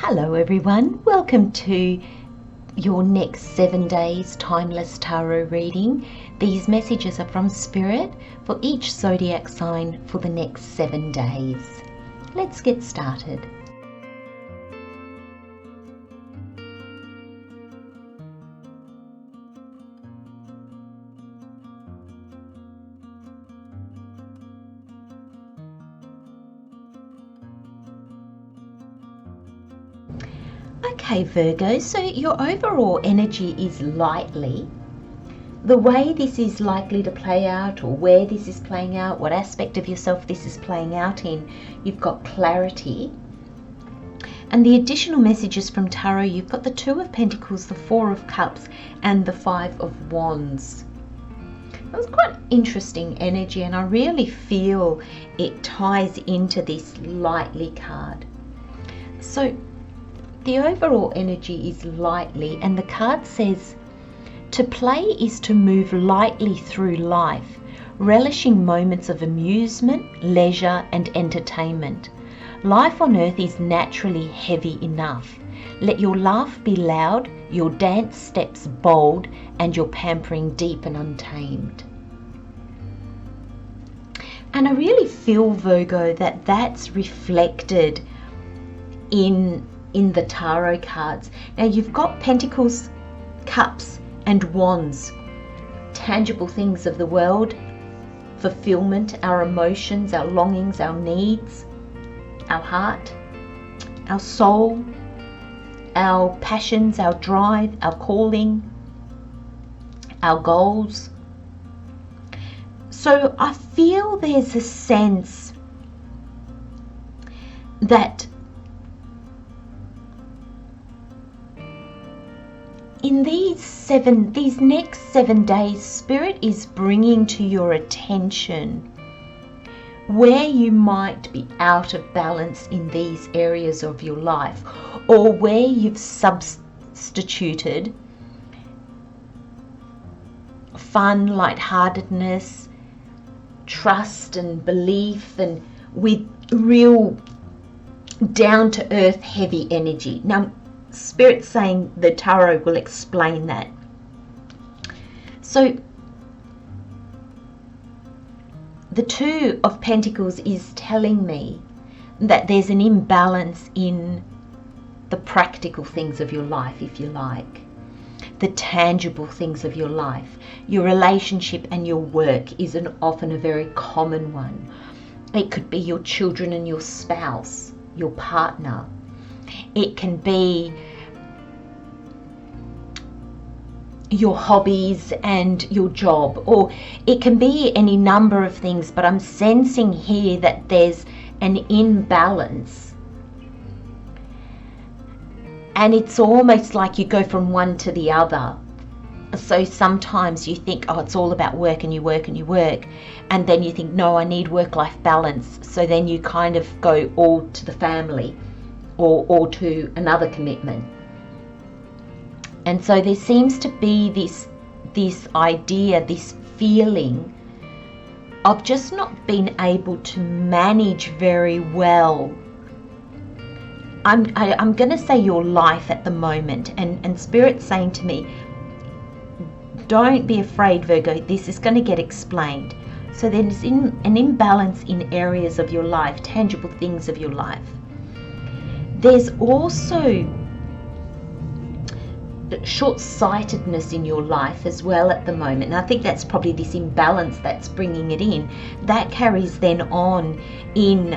Hello everyone, welcome to your next 7 days Timeless Tarot reading. These messages are from Spirit for each zodiac sign for the next 7 days. Let's get started. Okay Virgo, so your overall energy is lightly. The way this is likely to play out, or where this is playing out, what aspect of yourself this is playing out in, you've got clarity. And the additional messages from Tarot, you've got the Two of Pentacles, the Four of Cups, and the Five of Wands. It was quite interesting energy, and I really feel it ties into this lightly card. So the overall energy is lightly, and the card says, to play is to move lightly through life, relishing moments of amusement, leisure, and entertainment. Life on earth is naturally heavy enough. Let your laugh be loud, your dance steps bold, and your pampering deep and untamed. And I really feel, Virgo, that that's reflected in the tarot cards. Now you've got Pentacles, Cups, and Wands, tangible things of the world, fulfillment, our emotions, our longings, our needs, our heart, our soul, our passions, our drive, our calling, our goals. So I feel there's a sense that in these next 7 days, Spirit is bringing to your attention where you might be out of balance in these areas of your life, or where you've substituted fun, lightheartedness, trust and belief, and with real down-to-earth heavy energy. Now Spirit's saying the tarot will explain that. So the Two of Pentacles is telling me that there's an imbalance in the practical things of your life, if you like, the tangible things of your life. Your relationship and your work is often a very common one. It could be your children and your spouse, your partner. It can be your hobbies and your job, or it can be any number of things, but I'm sensing here that there's an imbalance, and it's almost like you go from one to the other. So sometimes you think, oh, it's all about work, and you work and you work, and then you think, no, I need work-life balance. So then you kind of go all to the family or to another commitment. And so there seems to be this idea, this feeling of just not being able to manage very well. I'm going to say your life at the moment, and Spirit's saying to me, don't be afraid, Virgo, this is going to get explained. So there's an imbalance in areas of your life, tangible things of your life. There's also short-sightedness in your life as well at the moment, and I think that's probably this imbalance that's bringing it in. That carries then on in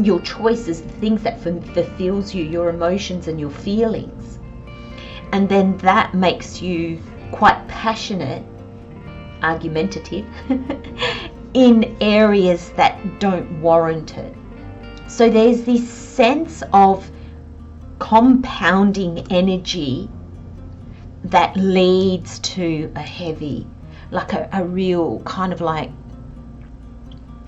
your choices, the things that fulfills you, your emotions and your feelings, and then that makes you quite passionate, argumentative in areas that don't warrant it. So there's this sense of compounding energy that leads to a heavy, like a real kind of like,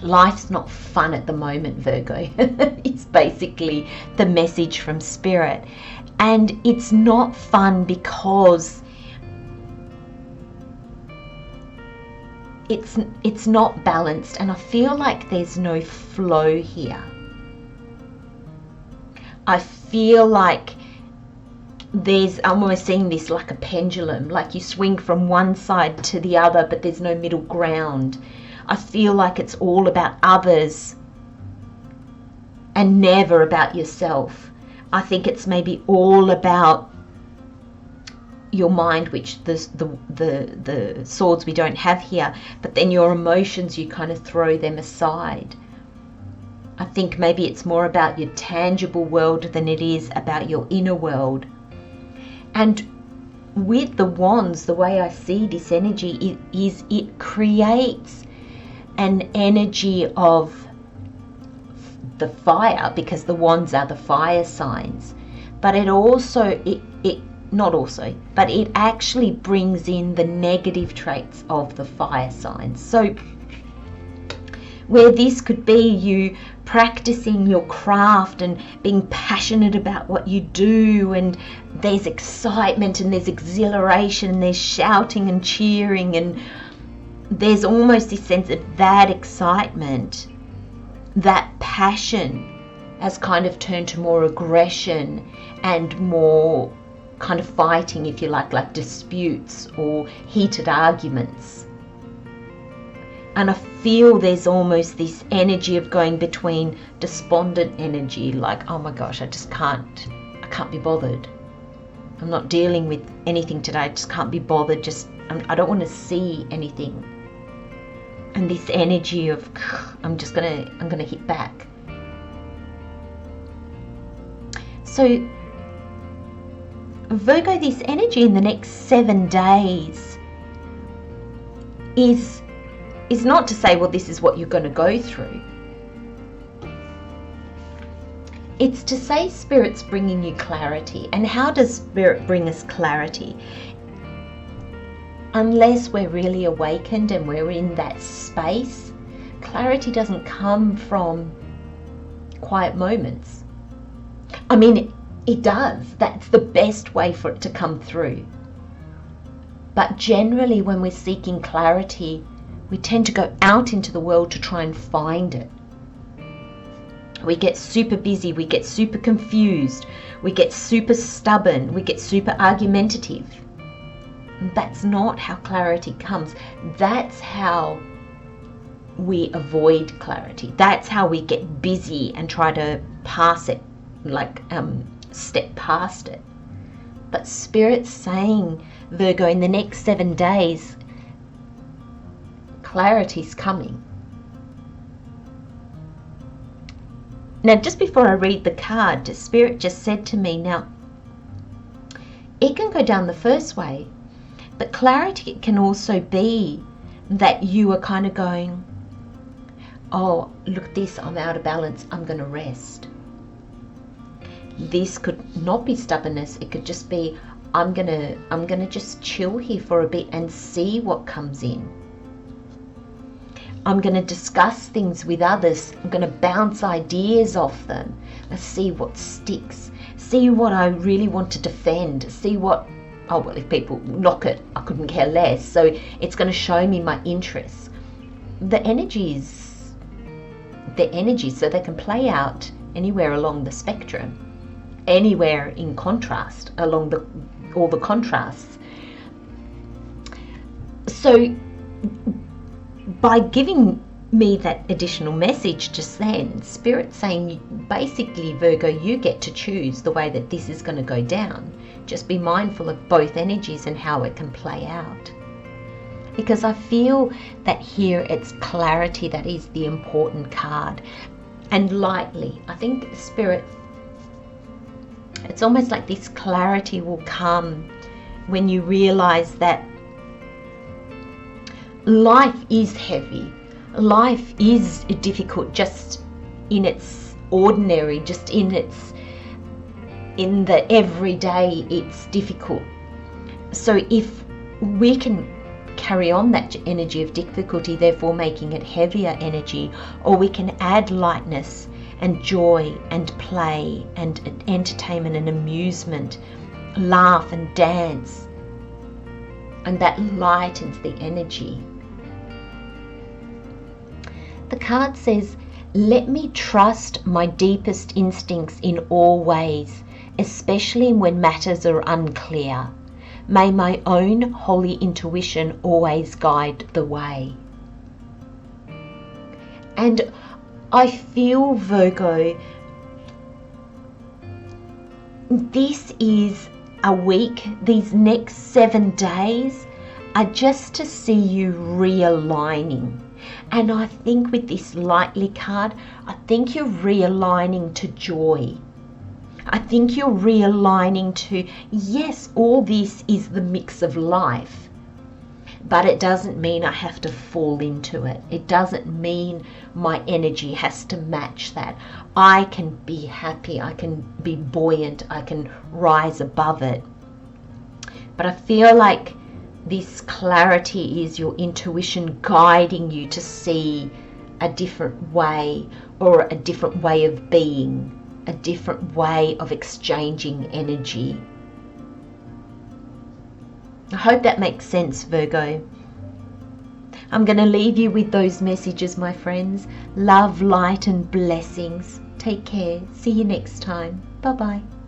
life's not fun at the moment, Virgo. It's basically the message from Spirit. And it's not fun because it's not balanced, and I feel like there's no flow here. I feel like I'm almost seeing this like a pendulum, like you swing from one side to the other, but there's no middle ground. I feel like it's all about others and never about yourself. I think it's maybe all about your mind, which the swords we don't have here, but then your emotions, you kind of throw them aside. I think maybe it's more about your tangible world than it is about your inner world. And with the wands, the way I see this energy is it creates an energy of the fire, because the wands are the fire signs, but it actually brings in the negative traits of the fire signs. So where this could be you practicing your craft and being passionate about what you do, and there's excitement and there's exhilaration and there's shouting and cheering, and there's almost this sense of that excitement, that passion has kind of turned to more aggression and more kind of fighting, if you like disputes or heated arguments. And I feel there's almost this energy of going between despondent energy, like, oh my gosh, I can't be bothered. I'm not dealing with anything today. I just can't be bothered. I don't want to see anything. And this energy of, I'm gonna hit back. So Virgo, this energy in the next 7 days is not to say, well, this is what you're going to go through. It's to say Spirit's bringing you clarity. And how does Spirit bring us clarity? Unless we're really awakened and we're in that space, clarity doesn't come from quiet moments. I mean, it does. That's the best way for it to come through. But generally, when we're seeking clarity, we tend to go out into the world to try and find it. We get super busy, we get super confused, we get super stubborn, we get super argumentative. That's not how clarity comes. That's how we avoid clarity. That's how we get busy and try to pass it, step past it. But Spirit's saying, Virgo, in the next 7 days, clarity's coming. Now, just before I read the card, Spirit just said to me, now, it can go down the first way, but clarity can also be that you are kind of going, oh, look at this, I'm out of balance, I'm going to rest. This could not be stubbornness. It could just be, I'm gonna just chill here for a bit and see what comes in. I'm going to discuss things with others. I'm going to bounce ideas off them. Let's see what sticks. See what I really want to defend. See what, oh, well, if people knock it, I couldn't care less. So it's going to show me my interests. The energies, so they can play out anywhere along the spectrum, anywhere in contrast, along all the contrasts. So by giving me that additional message just then, Spirit saying, basically, Virgo, you get to choose the way that this is going to go down. Just be mindful of both energies and how it can play out. Because I feel that here it's clarity that is the important card. And lightly, I think Spirit, it's almost like this clarity will come when you realize that life is heavy. Life is difficult just in its ordinary, just in the everyday, it's difficult. So if we can carry on that energy of difficulty, therefore making it heavier energy, or we can add lightness and joy and play and entertainment and amusement, laugh and dance, and that lightens the energy. The card says Let me trust my deepest instincts in all ways, especially when matters are unclear. May my own holy intuition always guide the way. And I feel, Virgo, this is a week, these next 7 days are just to see you realigning. And I think with this lightly card, I think you're realigning to joy. I think you're realigning to, yes, all this is the mix of life, but it doesn't mean I have to fall into it. It doesn't mean my energy has to match that. I can be happy, I can be buoyant, I can rise above it. But I feel like this clarity is your intuition guiding you to see a different way, or a different way of being, a different way of exchanging energy. I hope that makes sense, Virgo. I'm going to leave you with those messages, my friends. Love, light, and blessings. Take care. See you next time. Bye-bye.